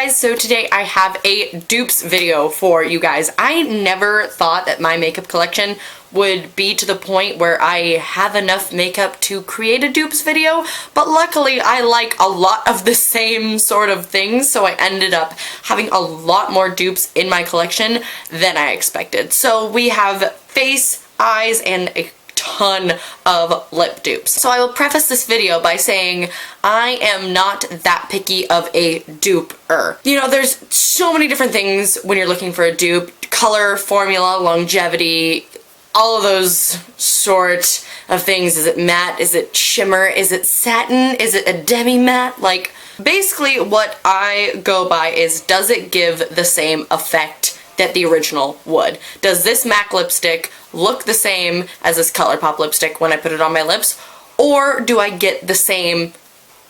guys, so today I have a dupes video for you guys. I never thought that my makeup collection would be to the point where I have enough makeup to create a dupes video, but luckily I like a lot of the same sort of things, so I ended up having a lot more dupes in my collection than I expected. So we have face, eyes, and a ton of lip dupes. So I will preface this video by saying I am not that picky of a duper. You know, there's so many different things when you're looking for a dupe. Color, formula, longevity, all of those sort of things. Is it matte? Is it shimmer? Is it satin? Is it a demi-matte? Like, basically what I go by is, does it give the same effect that the original would? Does this MAC lipstick look the same as this ColourPop lipstick when I put it on my lips? Or do I get the same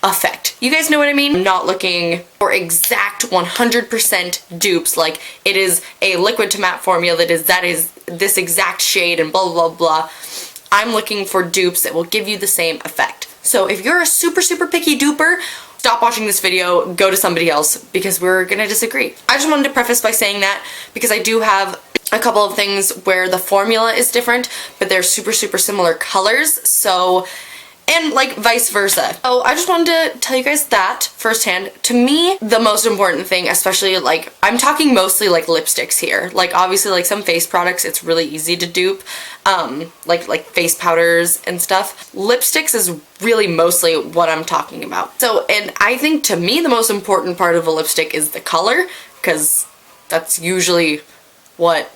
effect? You guys know what I mean? I'm not looking for exact 100% dupes, like it is a liquid to matte formula that is this exact shade and blah blah blah. I'm looking for dupes that will give you the same effect. So if you're a super picky duper, stop watching this video, go to somebody else, because we're gonna disagree. I just wanted to preface by saying that because I do have a couple of things where the formula is different, but they're super similar colors, so, and like vice versa. So I just wanted to tell you guys that firsthand. To me, the most important thing, especially like, I'm talking mostly like lipsticks here. Like obviously like some face products, it's really easy to dupe, like face powders and stuff. Lipsticks is really mostly what I'm talking about. So, and I think to me the most important part of a lipstick is the color, because that's usually what,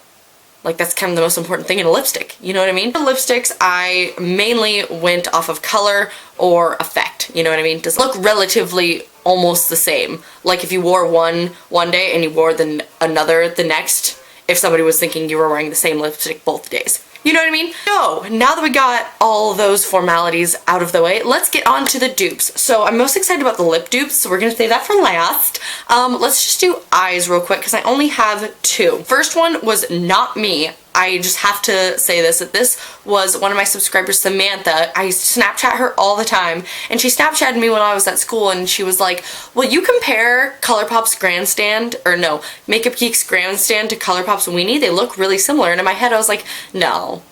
like that's kind of the most important thing in a lipstick, you know what I mean? For lipsticks, I mainly went off of color or effect, you know what I mean? Does it look relatively almost the same? Like if you wore one day and you wore another the next, if somebody was thinking you were wearing the same lipstick both days. You know what I mean? So, now that we got all those formalities out of the way, let's get on to the dupes. So, I'm most excited about the lip dupes, so we're gonna save that for last. Let's just do eyes real quick, because I only have two. First one was not me. I just have to say this, that this was one of my subscribers, Samantha. I Snapchat her all the time, and she Snapchatted me when I was at school, and she was like, will you compare ColourPop's Grandstand, or no, Makeup Geek's Grandstand to ColourPop's Weenie? They look really similar, and in my head I was like, no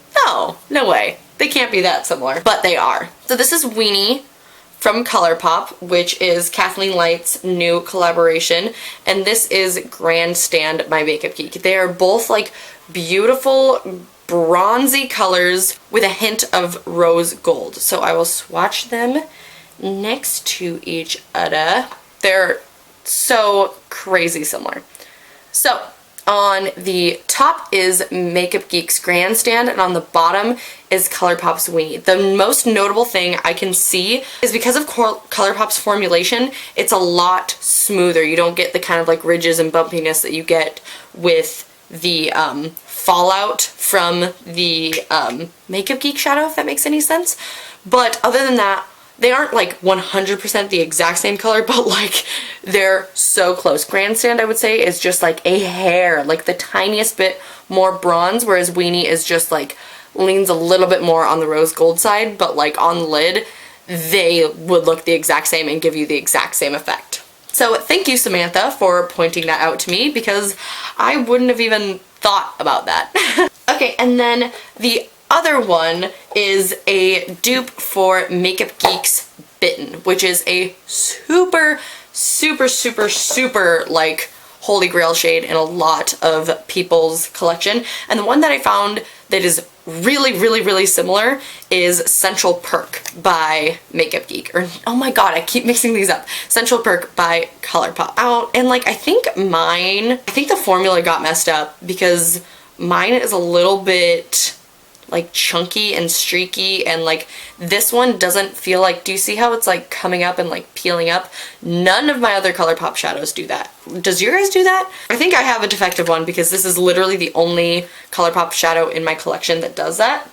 way. They can't be that similar, but they are. So this is Weenie from ColourPop, which is Kathleen Light's new collaboration, and this is Grandstand by Makeup Geek. They are both like beautiful bronzy colors with a hint of rose gold. So I will swatch them next to each other. They're so crazy similar. So on the top is Makeup Geek's Grandstand, and on the bottom is ColourPop's Weenie. The most notable thing I can see is because of ColourPop's formulation, it's a lot smoother. You don't get the kind of like ridges and bumpiness that you get with the fallout from the Makeup Geek shadow, if that makes any sense. But other than that, they aren't like 100% the exact same color, but like they're so close. Grandstand, I would say, is just like a hair, like the tiniest bit more bronze, whereas Weenie is just like leans a little bit more on the rose gold side, but like on the lid, they would look the exact same and give you the exact same effect. So thank you, Samantha, for pointing that out to me, because I wouldn't have even thought about that. Okay, and then the other one is a dupe for Makeup Geek's Bitten, which is a super like holy grail shade in a lot of people's collection. And the one that I found that is really similar is Central Perk by Makeup Geek, or oh my god, I keep mixing these up. Central Perk by ColourPop. Out, and like I think the formula got messed up because mine is a little bit like chunky and streaky, and like this one doesn't feel like, do you see how it's like coming up and like peeling up? None of my other ColourPop shadows do that. Does your guys do that? I think I have a defective one, because this is literally the only ColourPop shadow in my collection that does that.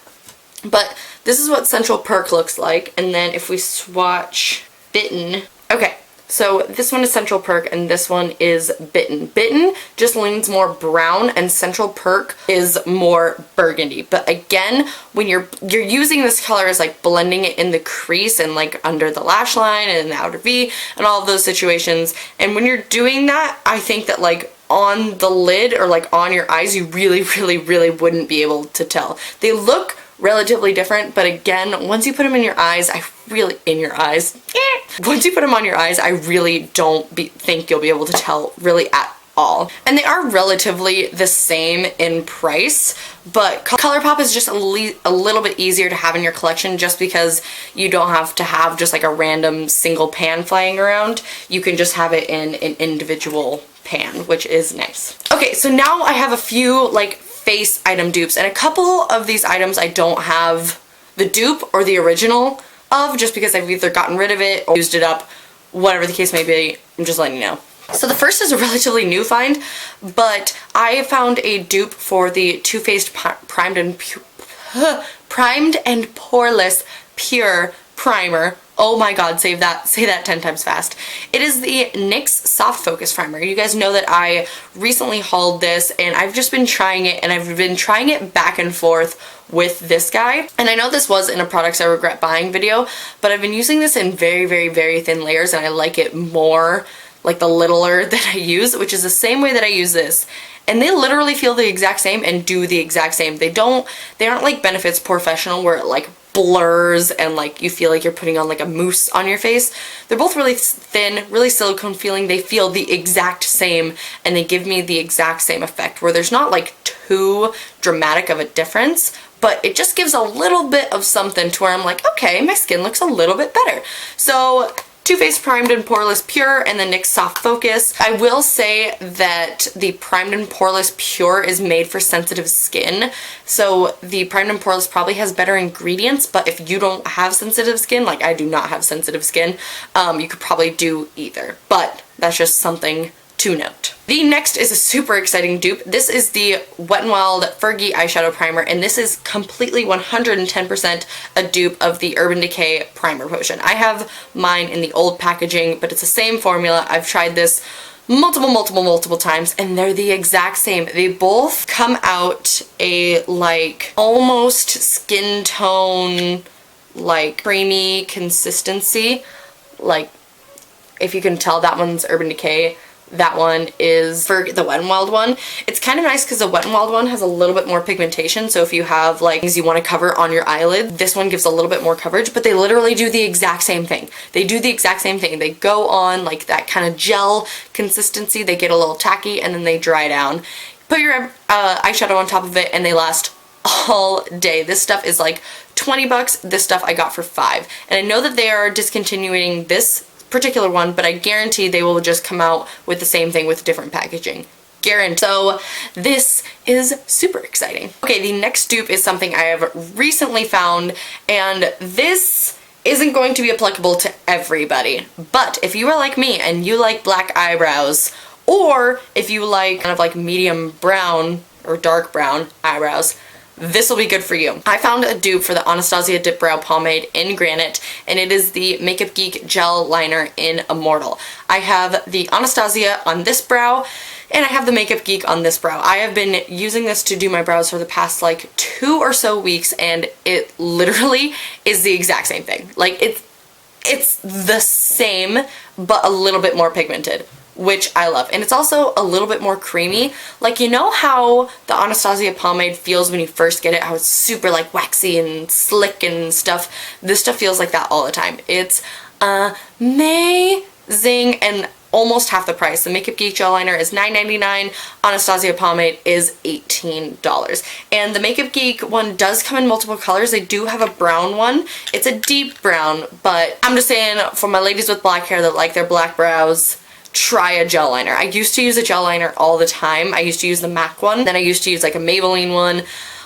But this is what Central Perk looks like, and then if we swatch Bitten, okay, So this one is Central Perk and this one is Bitten. Bitten just leans more brown and Central Perk is more burgundy. But again, when you're using this color as like blending it in the crease and like under the lash line and in the outer V and all of those situations. And when you're doing that, I think that like on the lid or like on your eyes, you really wouldn't be able to tell. They look relatively different, but again, once you put them in your eyes, once you put them on your eyes, I really don't think you'll be able to tell really at all. And they are relatively the same in price, but ColourPop is just a little bit easier to have in your collection just because you don't have to have just like a random single pan flying around. You can just have it in an individual pan, which is nice. Okay, so now I have a few like face item dupes, and a couple of these items I don't have the dupe or the original of just because I've either gotten rid of it or used it up, whatever the case may be. I'm just letting you know. So the first is a relatively new find, but I found a dupe for the Too Faced Primed and Poreless Pure Primer. Oh my god, say that 10 times fast. It is the NYX Soft Focus Primer. You guys know that I recently hauled this and I've just been trying it, and I've been trying it back and forth with this guy. And I know this was in a products I regret buying video, but I've been using this in very thin layers and I like it more like the littler that I use, which is the same way that I use this. And they literally feel the exact same and do the exact same. They aren't like Benefits Professional where it like blurs and like you feel like you're putting on like a mousse on your face. They're both really thin, really silicone feeling. They feel the exact same and they give me the exact same effect where there's not like too dramatic of a difference, but it just gives a little bit of something to where I'm like, okay, my skin looks a little bit better. So Too Faced Primed and Poreless Pure and the NYX Soft Focus. I will say that the Primed and Poreless Pure is made for sensitive skin. So the Primed and Poreless probably has better ingredients, but if you don't have sensitive skin, like I do not have sensitive skin, you could probably do either. But that's just something to note. The next is a super exciting dupe. This is the Wet n Wild Fergie Eyeshadow Primer, and this is completely 110% a dupe of the Urban Decay Primer Potion. I have mine in the old packaging, but it's the same formula. I've tried this multiple times, and they're the exact same. They both come out a like almost skin tone, like creamy consistency. Like if you can tell, that one's Urban Decay. That one is for the Wet n Wild one. It's kind of nice because the Wet n Wild one has a little bit more pigmentation, so if you have like things you want to cover on your eyelid, this one gives a little bit more coverage, but they literally do the exact same thing. They do the exact same thing. They go on like that kind of gel consistency, they get a little tacky, and then they dry down. Put your eyeshadow on top of it and they last all day. This stuff is like 20 bucks. This stuff I got for $5. And I know that they are discontinuing this particular one, but I guarantee they will just come out with the same thing with different packaging. Guarantee. So this is super exciting. Okay, the next dupe is something I have recently found, and this isn't going to be applicable to everybody, but if you are like me and you like black eyebrows, or if you like kind of like medium brown or dark brown eyebrows, this will be good for you. I found a dupe for the Anastasia Dip Brow Pomade in Granite, and it is the Makeup Geek Gel Liner in Immortal. I have the Anastasia on this brow, and I have the Makeup Geek on this brow. I have been using this to do my brows for the past like 2 or so weeks, and it literally is the exact same thing. Like it's the same, but a little bit more pigmented, which I love. And it's also a little bit more creamy. Like, you know how the Anastasia pomade feels when you first get it, how it's super like waxy and slick and stuff? This stuff feels like that all the time. It's amazing and almost half the price. The Makeup Geek Gel Liner is $9.99. Anastasia pomade is $18. And the Makeup Geek one does come in multiple colors. They do have a brown one. It's a deep brown, but I'm just saying for my ladies with black hair that like their black brows, try a gel liner. I used to use a gel liner all the time. I used to use the MAC one. Then I used to use like a Maybelline one.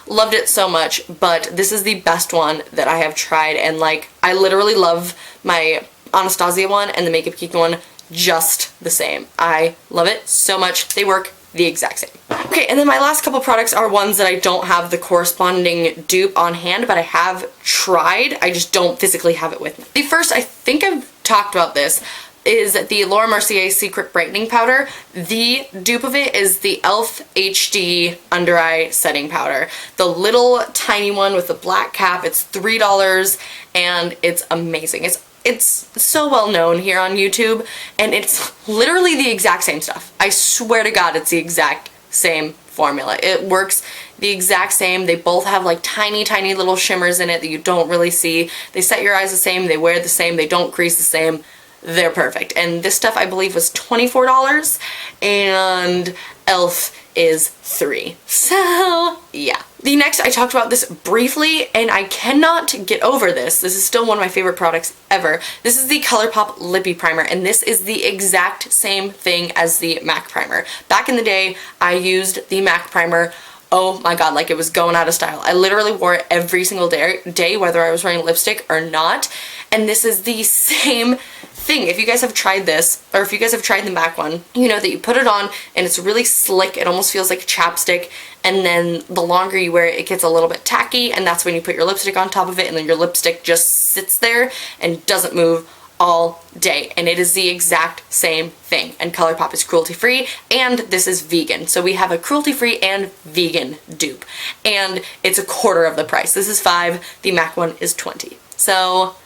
Loved it so much, but this is the best one that I have tried, and like I literally love my Anastasia one and the Makeup Geek one just the same. I love it so much. They work the exact same. Okay, and then my last couple products are ones that I don't have the corresponding dupe on hand, but I have tried. I just don't physically have it with me. The first, I think I've talked about this, is the Laura Mercier Secret Brightening Powder. The dupe of it is the e.l.f. HD Under Eye Setting Powder. The little tiny one with the black cap. It's $3 and it's amazing. It's so well known here on YouTube, and it's literally the exact same stuff. I swear to God, it's the exact same formula. It works the exact same. They both have like tiny little shimmers in it that you don't really see. They set your eyes the same, they wear the same, they don't crease the same. They're perfect. And this stuff I believe was $24 and e.l.f. is $3. So yeah. The next, I talked about this briefly and I cannot get over this. This is still one of my favorite products ever. This is the ColourPop Lippy Primer, and this is the exact same thing as the MAC Primer. Back in the day, I used the MAC Primer. Oh my god, like it was going out of style. I literally wore it every single day, whether I was wearing lipstick or not. And this is the same thing. If you guys have tried this, or if you guys have tried the MAC one, you know that you put it on and it's really slick. It almost feels like a chapstick. And then the longer you wear it, it gets a little bit tacky, and that's when you put your lipstick on top of it, and then your lipstick just sits there and doesn't move all day. And it is the exact same thing. And ColourPop is cruelty free, and this is vegan. So we have a cruelty free and vegan dupe, and it's a quarter of the price. This is $5, the MAC one is $20. So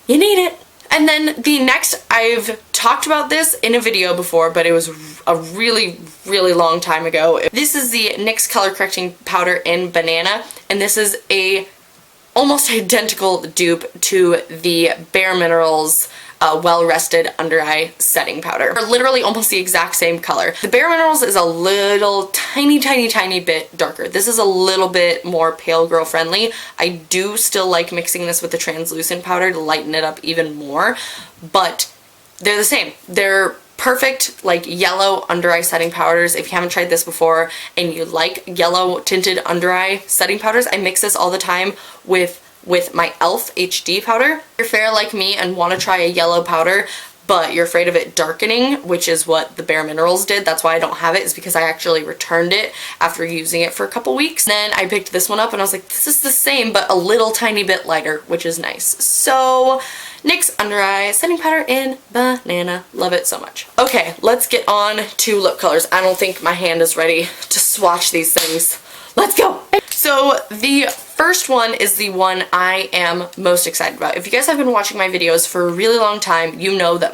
you need it. And then the next, I've talked about this in a video before, but it was a really long time ago. This is the NYX Color Correcting Powder in Banana, and this is a almost identical dupe to the Bare Minerals Well Rested Under Eye Setting Powder. They're literally almost the exact same color. The Bare Minerals is a little tiny bit darker. This is a little bit more pale girl friendly. I do still like mixing this with the translucent powder to lighten it up even more, but they're the same. They're perfect like yellow under eye setting powders. If you haven't tried this before and you like yellow tinted under eye setting powders, I mix this all the time with my e.l.f. HD powder. If you're fair like me and want to try a yellow powder, but you're afraid of it darkening, which is what the Bare Minerals did. That's why I don't have it, is because I actually returned it after using it for a couple weeks. Then I picked this one up and I was like, this is the same, but a little tiny bit lighter, which is nice. So NYX Under Eye Setting Powder in Banana. Love it so much. Okay, let's get on to lip colors. I don't think my hand is ready to swatch these things. Let's go! So the first one is the one I am most excited about. If you guys have been watching my videos for a really long time, you know that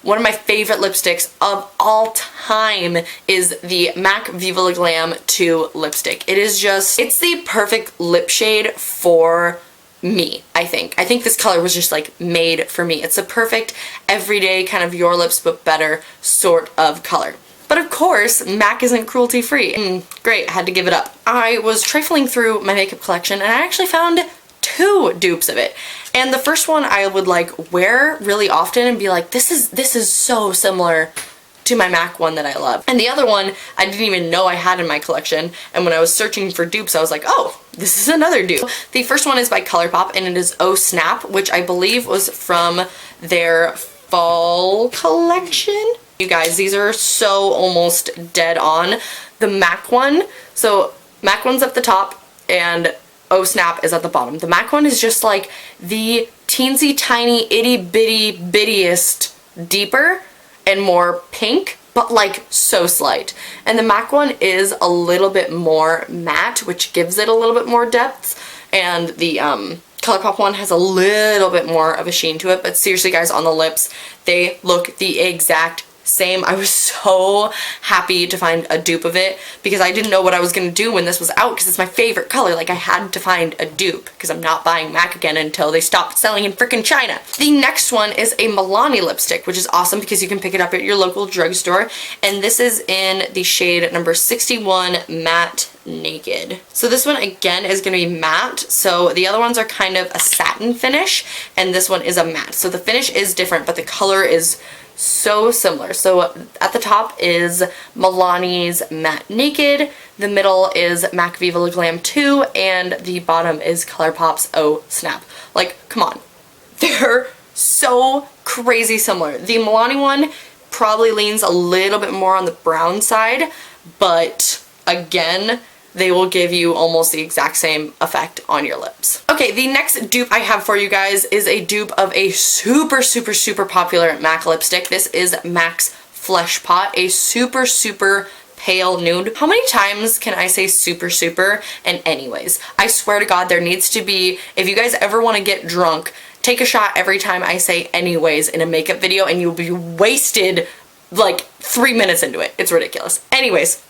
one of my favorite lipsticks of all time is the MAC Viva La Glam 2 lipstick. It is just, it's the perfect lip shade for me, I think. I think this color was just like made for me. It's a perfect everyday kind of your lips but better sort of color. But of course, MAC isn't cruelty free. Great, I had to give it up. I was trifling through my makeup collection and I actually found 2 dupes of it. And the first one I would like wear really often and be like, this is so similar to my MAC one that I love. And the other one I didn't even know I had in my collection, and when I was searching for dupes I was like, oh, this is another dupe. The first one is by ColourPop and it is Oh Snap, which I believe was from their fall collection. You guys, these are so almost dead on. The MAC one, so MAC one's at the top and Oh Snap is at the bottom. The MAC one is just like the teensy tiny itty bitty bittiest deeper and more pink, but like so slight. And the MAC one is a little bit more matte, which gives it a little bit more depth. And the ColourPop one has a little bit more of a sheen to it, but seriously guys, on the lips, they look the exact same. I was so happy to find a dupe of it because I didn't know what I was going to do when this was out, because it's my favorite color. Like, I had to find a dupe because I'm not buying MAC again until they stopped selling in frickin' China. The next one is a Milani lipstick, which is awesome because you can pick it up at your local drugstore, and this is in the shade number 61 Matte Naked. So this one again is going to be matte. So the other ones are kind of a satin finish and this one is a matte. So the finish is different, but the color is so similar. So at the top is Milani's Matte Naked, the middle is MAC Viva La Glam 2, and the bottom is ColourPop's Oh Snap. Like, come on. They're so crazy similar. The Milani one probably leans a little bit more on the brown side, but again, they will give you almost the exact same effect on your lips. Okay, the next dupe I have for you guys is a dupe of a super popular MAC lipstick. This is MAC's Flesh Pot, a super pale nude. How many times can I say super and anyways? I swear to God, there needs to be, if you guys ever want to get drunk, take a shot every time I say anyways in a makeup video and you'll be wasted like 3 minutes into it. It's ridiculous. Anyways,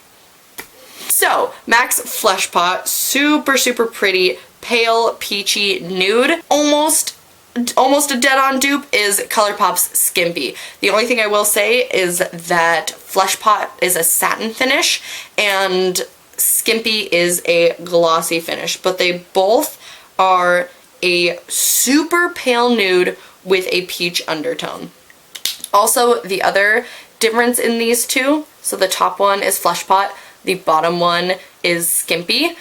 so MAC's Flesh Pot, super pretty, pale, peachy nude. Almost a dead-on dupe is ColourPop's Skimpy. The only thing I will say is that Flesh Pot is a satin finish and Skimpy is a glossy finish, but they both are a super pale nude with a peach undertone. Also, the other difference in these two, so the top one is Flesh Pot, the bottom one is Skimpy,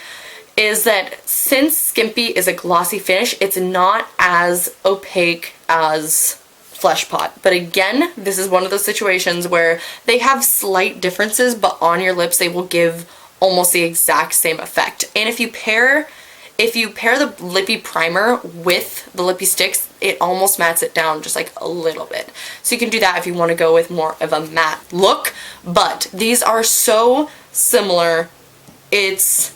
is that since Skimpy is a glossy finish, it's not as opaque as Flesh Pot. But again, this is one of those situations where they have slight differences, but on your lips they will give almost the exact same effect. And if you pair the lippy primer with the lippy sticks, it almost mattes it down just like a little bit. So you can do that if you want to go with more of a matte look, but these are so similar, it's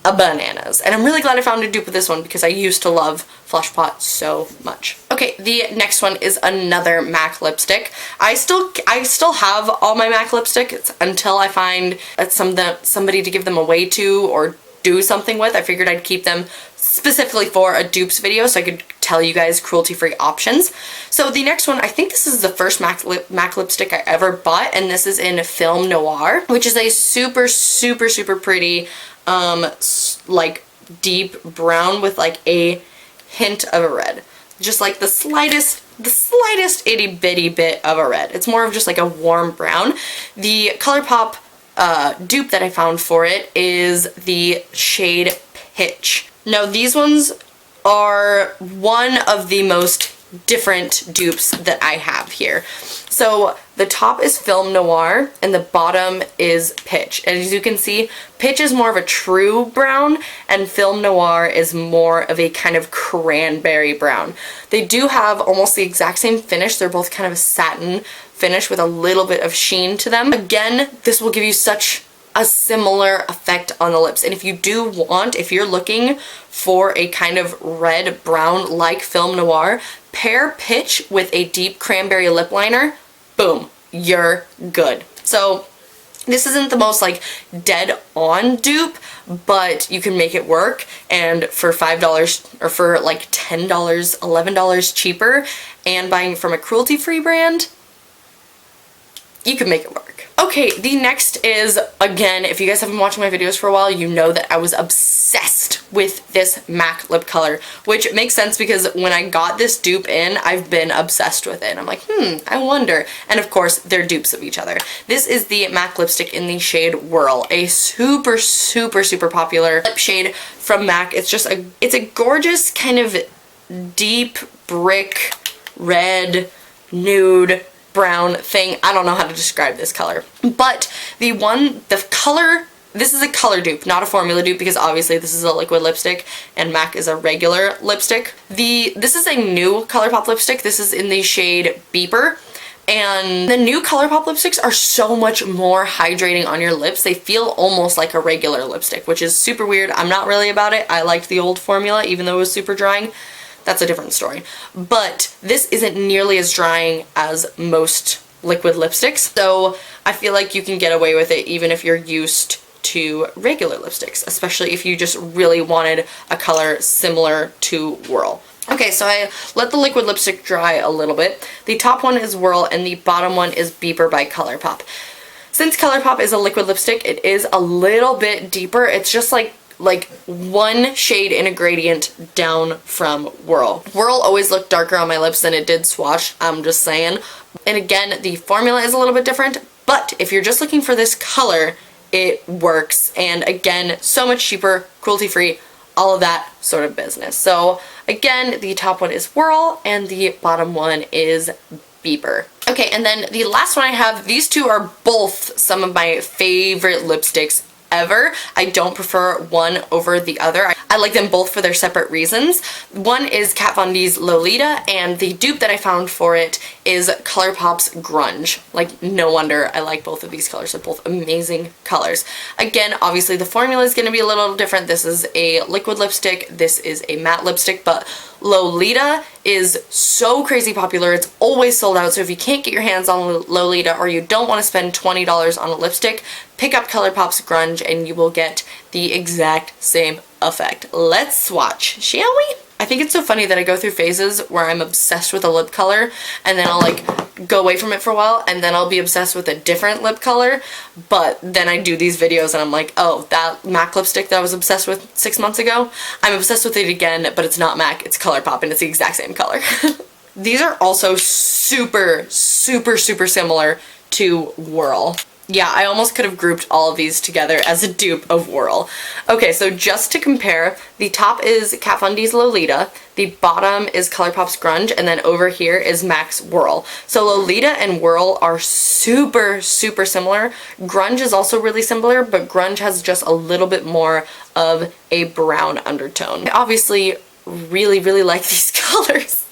a bananas. And I'm really glad I found a dupe with this one because I used to love Flesh Pot so much. Okay, the next one is another MAC lipstick. I still have all my MAC lipsticks until I find somebody to give them away to or do something with. I figured I'd keep them specifically for a dupes video so I could tell you guys cruelty-free options. So the next one, I think this is the first MAC lipstick I ever bought, and this is in Film Noir, which is a super pretty like deep brown with like a hint of a red. Just like the slightest itty bitty bit of a red. It's more of just like a warm brown. The ColourPop dupe that I found for it is the shade Pitch. Now these ones are one of the most different dupes that I have here. So the top is Film Noir and the bottom is Pitch. And as you can see, Pitch is more of a true brown and Film Noir is more of a kind of cranberry brown. They do have almost the exact same finish. They're both kind of a satin finish with a little bit of sheen to them. Again, this will give you such a similar effect on the lips. And if you're looking for a kind of red brown like Film Noir, pair Pitch with a deep cranberry lip liner, boom, you're good. So this isn't the most like dead on dupe, but you can make it work, and for $5 or for like $10, $11 cheaper and buying from a cruelty-free brand, you can make it work. Okay, the next is, again, if you guys have been watching my videos for a while, you know that I was obsessed with this MAC lip color, which makes sense because when I got this dupe in, I've been obsessed with it. And I'm like, I wonder. And of course, they're dupes of each other. This is the MAC lipstick in the shade Whirl, a super popular lip shade from MAC. It's a gorgeous kind of deep brick red nude brown thing. I don't know how to describe this color, but the color, this is a color dupe, not a formula dupe, because obviously this is a liquid lipstick and MAC is a regular lipstick. This is a new ColourPop lipstick. This is in the shade Beeper, and the new ColourPop lipsticks are so much more hydrating on your lips. They feel almost like a regular lipstick, which is super weird. I'm not really about it. I liked the old formula, even though it was super drying. That's a different story. But this isn't nearly as drying as most liquid lipsticks, so I feel like you can get away with it even if you're used to regular lipsticks, especially if you just really wanted a color similar to Whirl. Okay, so I let the liquid lipstick dry a little bit. The top one is Whirl and the bottom one is Beeper by ColourPop. Since ColourPop is a liquid lipstick, it is a little bit deeper. It's just like one shade in a gradient down from Whirl. Whirl always looked darker on my lips than it did Swatch, I'm just saying. And again, the formula is a little bit different, but if you're just looking for this color, it works. And again, so much cheaper, cruelty-free, all of that sort of business. So again, the top one is Whirl and the bottom one is Beeper. Okay, and then the last one I have, these two are both some of my favorite lipsticks However, I don't prefer one over the other. I like them both for their separate reasons. One is Kat Von D's Lolita, and the dupe that I found for it is ColourPop's Grunge. Like, no wonder I like both of these colors. They're both amazing colors. Again, obviously the formula is going to be a little different. This is a liquid lipstick, this is a matte lipstick, but Lolita is so crazy popular. It's always sold out, so if you can't get your hands on Lolita or you don't want to spend $20 on a lipstick, pick up ColourPop's Grunge and you will get the exact same effect. Let's swatch, shall we? I think it's so funny that I go through phases where I'm obsessed with a lip color and then I'll like go away from it for a while and then I'll be obsessed with a different lip color, but then I do these videos and I'm like, oh, that MAC lipstick that I was obsessed with 6 months ago, I'm obsessed with it again, but it's not MAC, it's ColourPop and it's the exact same color. These are also super, super, super similar to Whirl. Yeah, I almost could have grouped all of these together as a dupe of Whirl. Okay, so just to compare, the top is Kat Von D's Lolita, the bottom is ColourPop's Grunge, and then over here is MAC's Whirl. So Lolita and Whirl are super, super similar. Grunge is also really similar, but Grunge has just a little bit more of a brown undertone. I obviously really, really like these colors.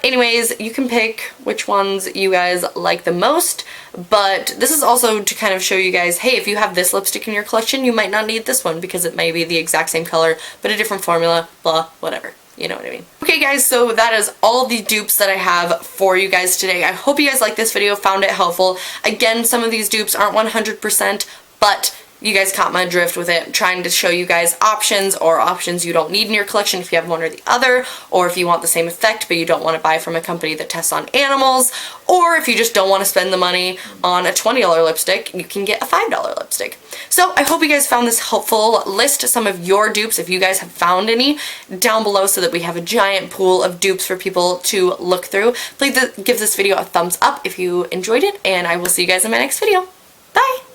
Anyways, you can pick which ones you guys like the most, but this is also to kind of show you guys, hey, if you have this lipstick in your collection, you might not need this one because it may be the exact same color, but a different formula, blah, whatever. You know what I mean. Okay guys, so that is all the dupes that I have for you guys today. I hope you guys liked this video, found it helpful. Again, some of these dupes aren't 100%, but you guys caught my drift with it. I'm trying to show you guys options or options you don't need in your collection if you have one or the other, or if you want the same effect but you don't want to buy from a company that tests on animals, or if you just don't want to spend the money on a $20 lipstick, you can get a $5 lipstick. So I hope you guys found this helpful. List some of your dupes if you guys have found any down below so that we have a giant pool of dupes for people to look through. Please give this video a thumbs up if you enjoyed it, and I will see you guys in my next video. Bye!